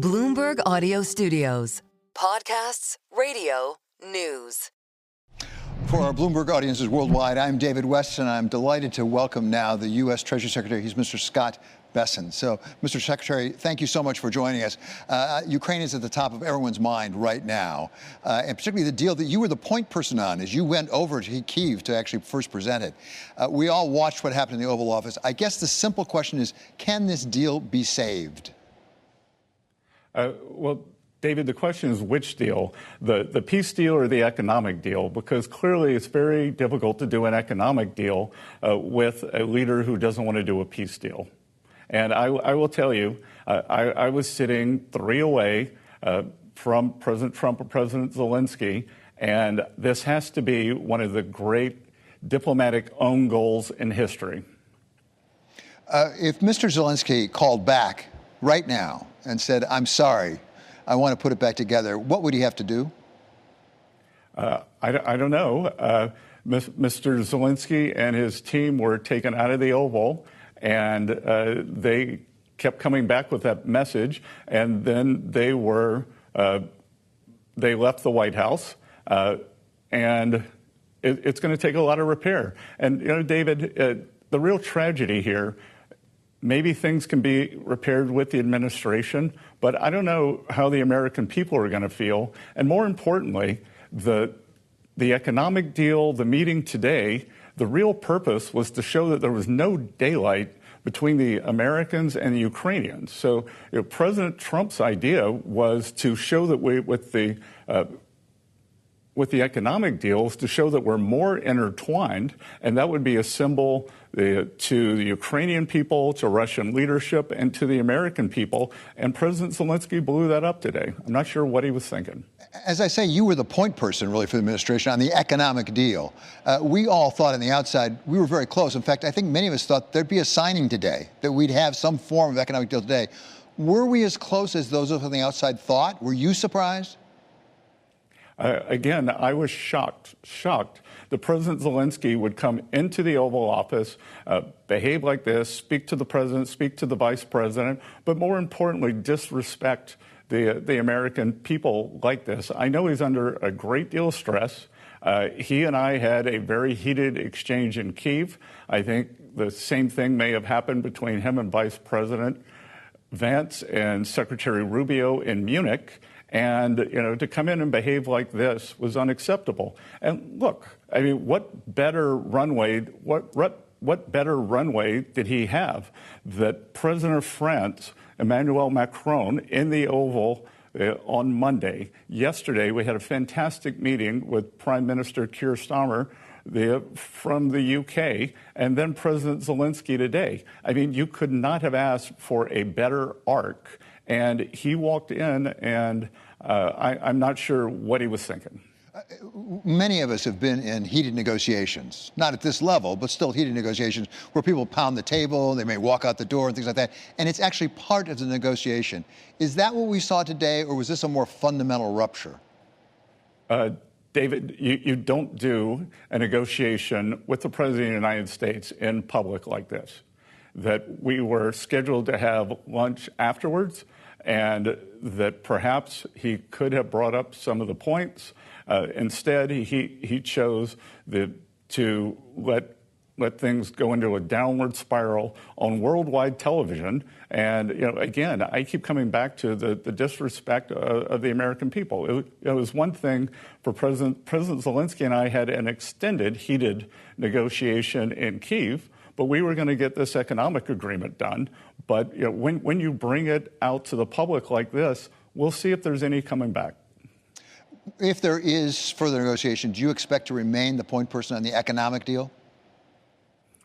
Bloomberg Audio Studios. Podcasts, radio, news. For our Bloomberg audiences worldwide, I'm David Westin. I'm delighted to welcome now the U.S. Treasury Secretary. He's Mr. Scott Bessent. So, Mr. Secretary, thank you so much for joining us. Ukraine is at the top of everyone's mind right now, and particularly the deal that you were the point person on as you went over to Kyiv to actually first present it. We all watched what happened in the Oval Office. I guess the simple question is, can this deal be saved? Well, David, the question is which deal, the peace deal or the economic deal? Because clearly it's very difficult to do an economic deal with a leader who doesn't want to do a peace deal. And I will tell you, I was sitting 3 away from President Trump or President Zelensky, and this has to be one of the great diplomatic own goals in history. If Mr. Zelensky called back right now and said, I'm sorry, I want to put it back together, what would he have to do? I don't know. Mr. Zelensky and his team were taken out of the Oval, and they kept coming back with that message, and then they left the White House, and it's going to take a lot of repair. And, you know, David, the real tragedy here, maybe things can be repaired with the administration, but I don't know how the American people are going to feel. And more importantly, the economic deal, the meeting today, the real purpose was to show that there was no daylight between the Americans and the Ukrainians. So, you know, President Trump's idea was to show that with the economic deals, to show that we're more intertwined, and that would be a symbol to the Ukrainian people, to Russian leadership, and to the American people. And President Zelensky blew that up today. I'm not sure what he was thinking. As I say, you were the point person, really, for the administration on the economic deal. We all thought on the outside we were very close. In fact, I think many of us thought there'd be a signing today, that we'd have some form of economic deal today. Were we as close as those of us on the outside thought? Were you surprised? Again, I was shocked that President Zelensky would come into the Oval Office, behave like this, speak to the president, speak to the vice president, but more importantly, disrespect the American people like this. I know he's under a great deal of stress. He and I had a very heated exchange in Kyiv. I think the same thing may have happened between him and Vice President Vance and Secretary Rubio in Munich. And, you know, to come in and behave like this was unacceptable. And look, I mean, what better runway did he have that President of France, Emmanuel Macron, in the Oval on Monday? Yesterday, we had a fantastic meeting with Prime Minister Keir Starmer from the UK, and then President Zelensky today. I mean, you could not have asked for a better arc. And he walked in, and I'm not sure what he was thinking. Many of us have been in heated negotiations, not at this level, but still heated negotiations where people pound the table, they may walk out the door and things like that. And it's actually part of the negotiation. Is that what we saw today, or was this a more fundamental rupture? David, you don't do a negotiation with the President of the United States in public like this. That we were scheduled to have lunch afterwards, and that perhaps he could have brought up some of the points. Instead, he chose to let things go into a downward spiral on worldwide television. And, you know, again, I keep coming back to the disrespect of the American people. It was one thing for President Zelensky and I had an extended, heated negotiation in Kyiv, but we were going to get this economic agreement done. But, you know, when you bring it out to the public like this, we'll see if there's any coming back. If there is further negotiation, do you expect to remain the point person on the economic deal?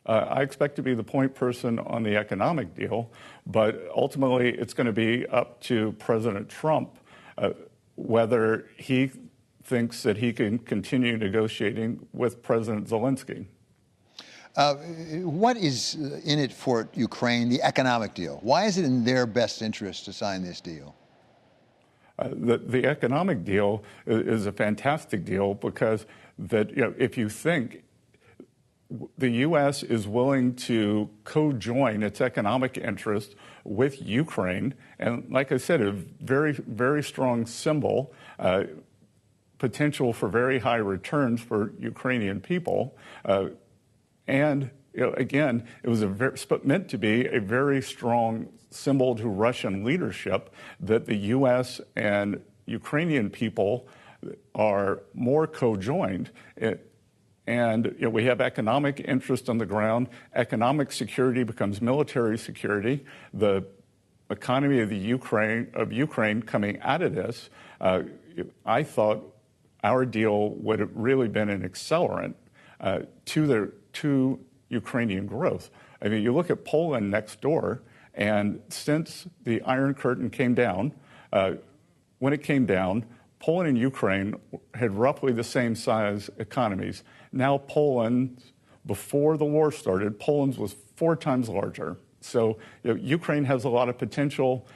I expect to be the point person on the economic deal, but ultimately it's going to be up to President Trump whether he thinks that he can continue negotiating with President Zelensky. What is in it for Ukraine, the economic deal? Why is it in their best interest to sign this deal? The economic deal is a fantastic deal because if you think the U.S. is willing to co-join its economic interest with Ukraine. And like I said, a very, very strong symbol, potential for very high returns for Ukrainian people. And again, it was meant to be a very strong symbol to Russian leadership that the U.S. and Ukrainian people are more co-joined. And we have economic interest on the ground. Economic security becomes military security. The economy of Ukraine coming out of this, I thought our deal would have really been an accelerant to Ukrainian growth. I mean, you look at Poland next door, and since the Iron Curtain came down, when it came down, Poland and Ukraine had roughly the same size economies. Now Poland, before the war started, Poland's was 4 times larger. So Ukraine has a lot of potential.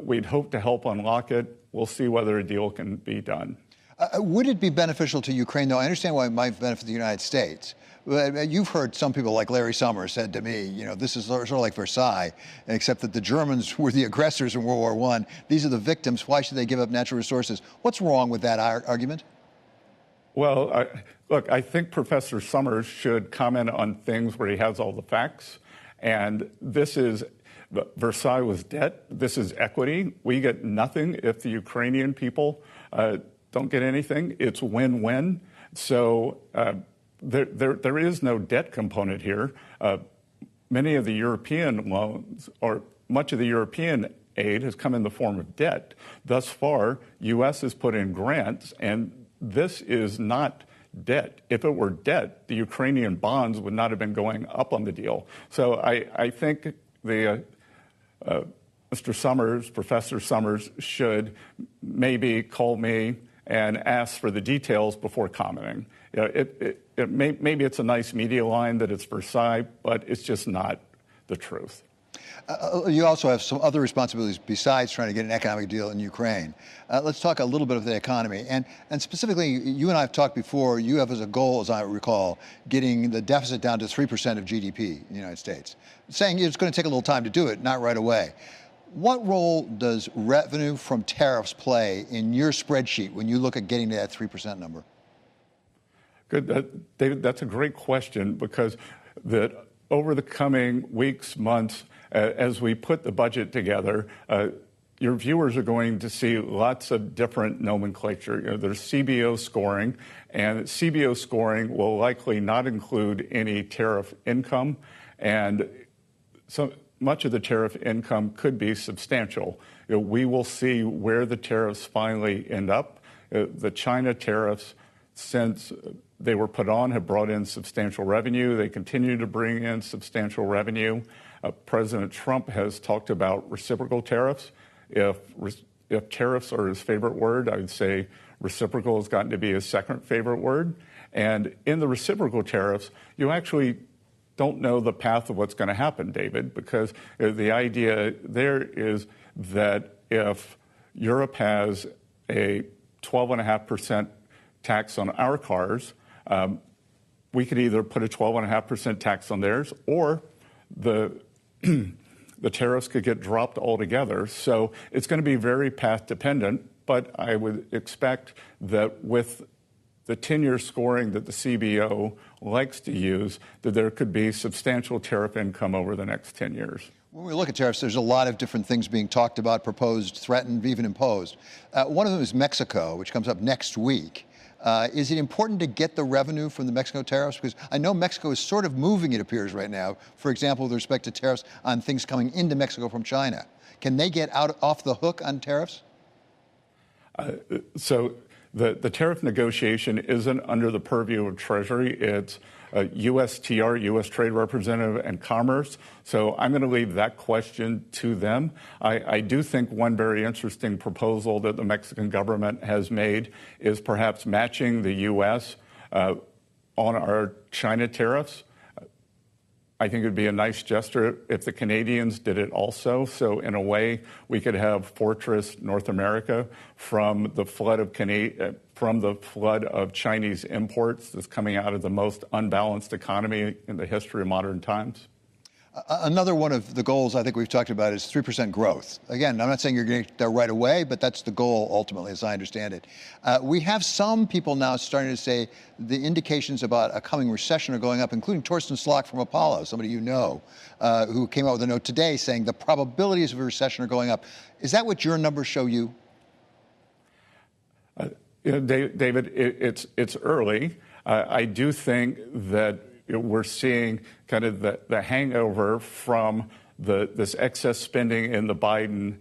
We'd hope to help unlock it. We'll see whether a deal can be done. Would it be beneficial to Ukraine, though? I understand why it might benefit the United States. You've heard some people like Larry Summers said to me, this is sort of like Versailles, except that the Germans were the aggressors in World War I. These are the victims. Why should they give up natural resources? What's wrong with that argument? Well, look, I think Professor Summers should comment on things where he has all the facts. And Versailles was debt. This is equity. We get nothing if the Ukrainian people don't get anything. It's win-win. So there is no debt component here. Many of the European loans, or much of the European aid, has come in the form of debt. Thus far, U.S. has put in grants, and this is not debt. If it were debt, the Ukrainian bonds would not have been going up on the deal. So I think Mr. Summers, Professor Summers, should maybe call me and ask for the details before commenting. Maybe it's a nice media line that it's Versailles, but it's just not the truth. You also have some other responsibilities besides trying to get an economic deal in Ukraine. Let's talk a little bit of the economy. And specifically, you and I have talked before, you have as a goal, as I recall, getting the deficit down to 3% of GDP in the United States, saying it's going to take a little time to do it, not right away. What role does revenue from tariffs play in your spreadsheet when you look at getting to that 3% number? Good, David, that's a great question, because over the coming weeks, months, as we put the budget together, your viewers are going to see lots of different nomenclature. There's CBO scoring, and CBO scoring will likely not include any tariff income, and so much of the tariff income could be substantial. We will see where the tariffs finally end up. The China tariffs, since they were put on, have brought in substantial revenue. They continue to bring in substantial revenue. President Trump has talked about reciprocal tariffs. If tariffs are his favorite word, I would say reciprocal has gotten to be his second favorite word. And in the reciprocal tariffs, you actually don't know the path of what's going to happen, David, because the idea there is that if Europe has a 12.5% tax on our cars, we could either put a 12.5% tax on theirs, or the tariffs could get dropped altogether. So it's going to be very path dependent, but I would expect that with the 10-year scoring that the CBO likes to use, that there could be substantial tariff income over the next 10 years. When we look at tariffs, there's a lot of different things being talked about, proposed, threatened, even imposed. One of them is Mexico, which comes up next week. Is it important to get the revenue from the Mexico tariffs? Because I know Mexico is sort of moving, it appears right now, for example, with respect to tariffs on things coming into Mexico from China. Can they get off the hook on tariffs? So the tariff negotiation isn't under the purview of Treasury. It's USTR, U.S. Trade Representative, and Commerce. So I'm going to leave that question to them. I do think one very interesting proposal that the Mexican government has made is perhaps matching the U.S. On our China tariffs. I think it would be a nice gesture if the Canadians did it also. So in a way, we could have Fortress North America from the flood of Chinese imports that's coming out of the most unbalanced economy in the history of modern times. Another one of the goals I think we've talked about is 3% growth. Again, I'm not saying you're going to get there right away, but that's the goal ultimately, as I understand it. We have some people now starting to say the indications about a coming recession are going up, including Torsten Slok from Apollo, somebody you know, who came out with a note today saying the probabilities of a recession are going up. Is that what your numbers show you? David, it's early. I do think that we're seeing kind of the hangover from this excess spending in the Biden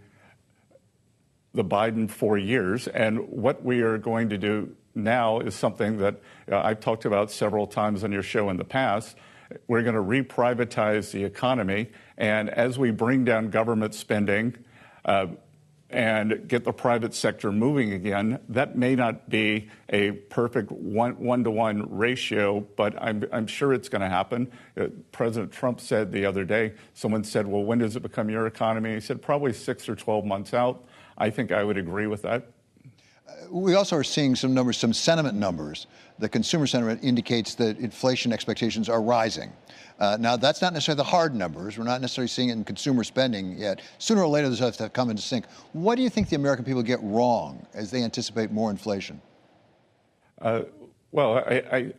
4 years. And what we are going to do now is something that I've talked about several times on your show in the past. We're going to reprivatize the economy. And as we bring down government spending, and get the private sector moving again, that may not be a perfect one-to-one ratio, but I'm sure it's going to happen. President Trump said the other day, someone said, well, when does it become your economy? He said, probably 6 or 12 months out. I think I would agree with that. We also are seeing some numbers, some sentiment numbers. The consumer sentiment indicates that inflation expectations are rising. Now, that's not necessarily the hard numbers. We're not necessarily seeing it in consumer spending yet. Sooner or later, this has to come into sync. What do you think the American people get wrong as they anticipate more inflation? Well,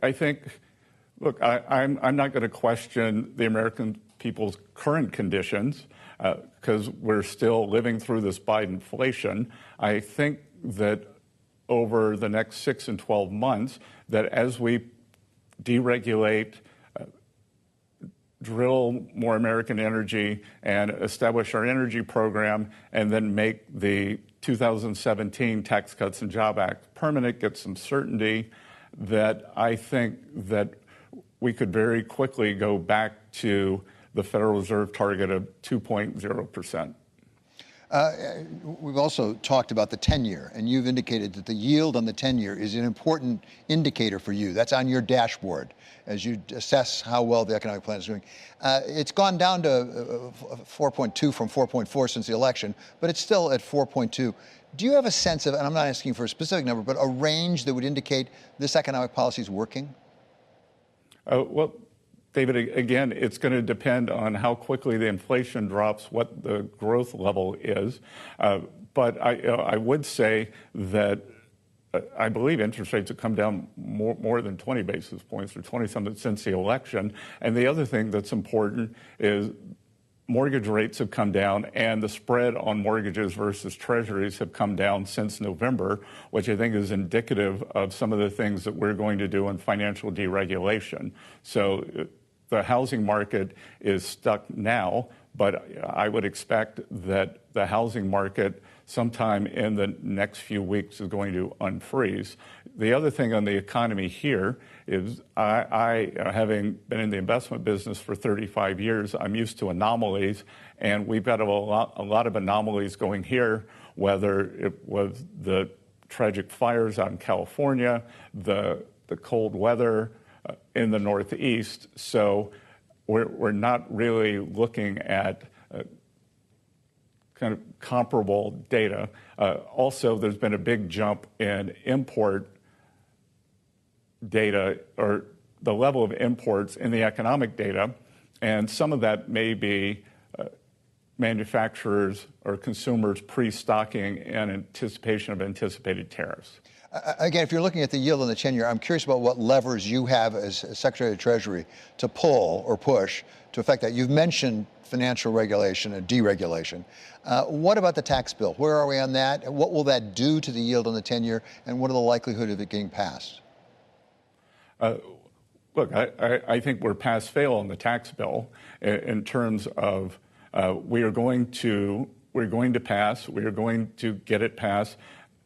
I think, look, I'm not going to question the American people's current conditions because we're still living through this Bidenflation. I think that over the next 6 and 12 months, that as we deregulate, drill more American energy and establish our energy program and then make the 2017 Tax Cuts and Job Act permanent, get some certainty, that I think that we could very quickly go back to the Federal Reserve target of 2.0%. We've also talked about the 10-year, and you've indicated that the yield on the 10-year is an important indicator for you. That's on your dashboard as you assess how well the economic plan is doing. It's gone down to 4.2 from 4.4 since the election, but it's still at 4.2. Do you have a sense of, and I'm not asking for a specific number, but a range that would indicate this economic policy is working? Well, David, again, it's going to depend on how quickly the inflation drops, what the growth level is. But I would say that I believe interest rates have come down more than 20 basis points or 20-something since the election. And the other thing that's important is mortgage rates have come down and the spread on mortgages versus treasuries have come down since November, which I think is indicative of some of the things that we're going to do in financial deregulation. So the housing market is stuck now, but I would expect that the housing market sometime in the next few weeks is going to unfreeze. The other thing on the economy here is I having been in the investment business for 35 years, I'm used to anomalies, and we've got a lot of anomalies going here, whether it was the tragic fires out in California, the cold weather in the Northeast. So we're not really looking at kind of comparable data. Also, there's been a big jump in import data, or the level of imports in the economic data, and some of that may be manufacturers or consumers pre-stocking in anticipation of anticipated tariffs. Again, if you're looking at the yield on the 10-year, I'm curious about what levers you have as Secretary of the Treasury to pull or push to affect that. You've mentioned financial regulation and deregulation. What about the tax bill? Where are we on that? What will that do to the yield on the 10-year, and what are the likelihood of it getting passed? Look, I think we're pass-fail on the tax bill in terms of we're going to pass. We are going to get it passed.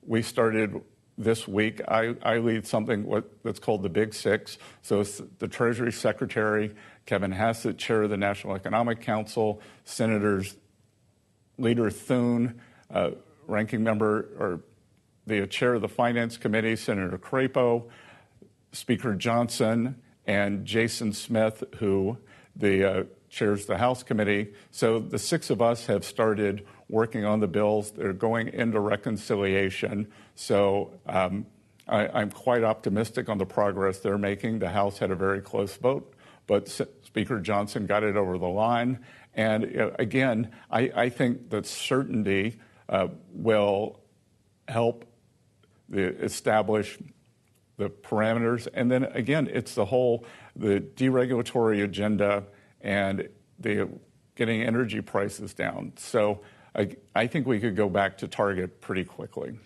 We started this week. I lead something that's called the Big Six. So it's the Treasury Secretary, Kevin Hassett, Chair of the National Economic Council, Senators Leader Thune, Ranking Member or the Chair of the Finance Committee, Senator Crapo, Speaker Johnson, and Jason Smith, who chairs the House Committee. So the six of us have started working on the bills. They're going into reconciliation. So I'm quite optimistic on the progress they're making. The House had a very close vote, but Speaker Johnson got it over the line. And again, I think that certainty will help establish the parameters. And then again, it's the deregulatory agenda and the getting energy prices down. So I think we could go back to target pretty quickly.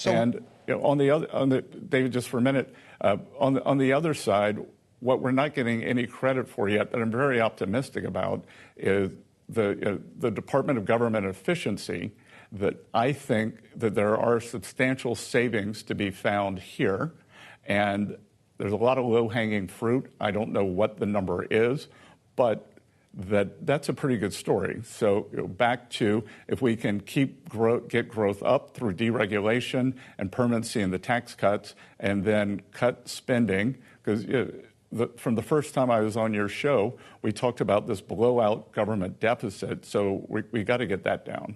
And David, just for a minute, on the other side, what we're not getting any credit for yet that I'm very optimistic about is the Department of Government Efficiency, that I think that there are substantial savings to be found here. And there's a lot of low-hanging fruit. I don't know what the number is, but that's a pretty good story. So back to, if we can get growth up through deregulation and permanency in the tax cuts, and then cut spending, because from the first time I was on your show, we talked about this blowout government deficit. So we got to get that down.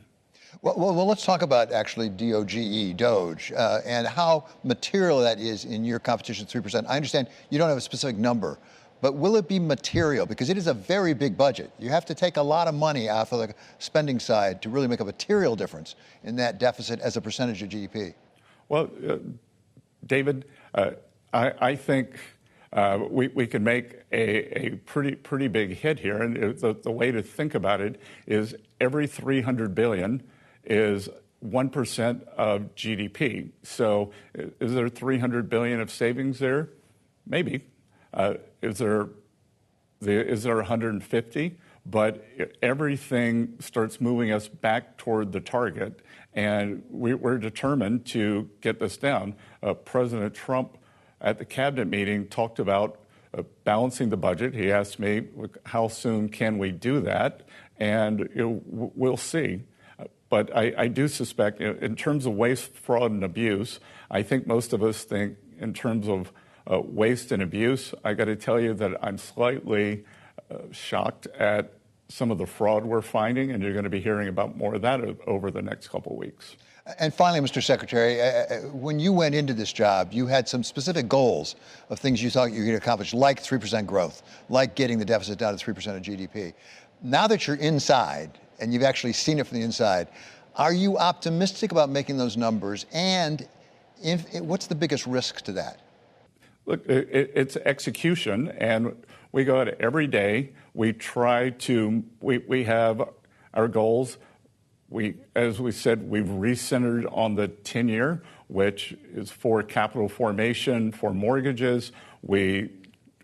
Well, let's talk about actually DOGE, and how material that is in your competition 3%. I understand you don't have a specific number, but will it be material? Because it is a very big budget. You have to take a lot of money off of the spending side to really make a material difference in that deficit as a percentage of GDP. Well, David, I think we can make a pretty big hit here. And the way to think about it is every $300 billion is 1% of GDP. So is there $300 billion of savings there? Maybe. Is there 150? But everything starts moving us back toward the target, and we're determined to get this down. President Trump at the cabinet meeting talked about balancing the budget. He asked me, how soon can we do that? And we'll see. But I do suspect, in terms of waste, fraud, and abuse, I think most of us think in terms of waste and abuse. I got to tell you that I'm slightly shocked at some of the fraud we're finding, and you're going to be hearing about more of that over the next couple of weeks. And finally, Mr. Secretary, when you went into this job, you had some specific goals of things you thought you could accomplish, like 3% growth, like getting the deficit down to 3% of GDP. Now that you're inside, and you've actually seen it from the inside, are you optimistic about making those numbers? And what's the biggest risk to that? Look, it's execution, and we go out every day. We try to, we have our goals. As we said, we've recentered on the 10-year, which is for capital formation, for mortgages. We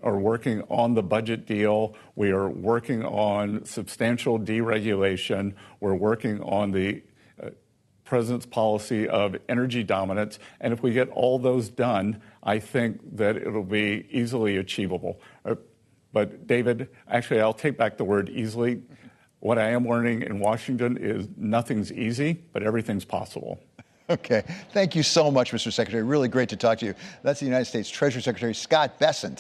are working on the budget deal. We are working on substantial deregulation. We're working on the president's policy of energy dominance. And if we get all those done, I think that it'll be easily achievable. But David, actually, I'll take back the word easily. What I am learning in Washington is nothing's easy, but everything's possible. Okay. Thank you so much, Mr. Secretary. Really great to talk to you. That's the United States Treasury Secretary Scott Bessent.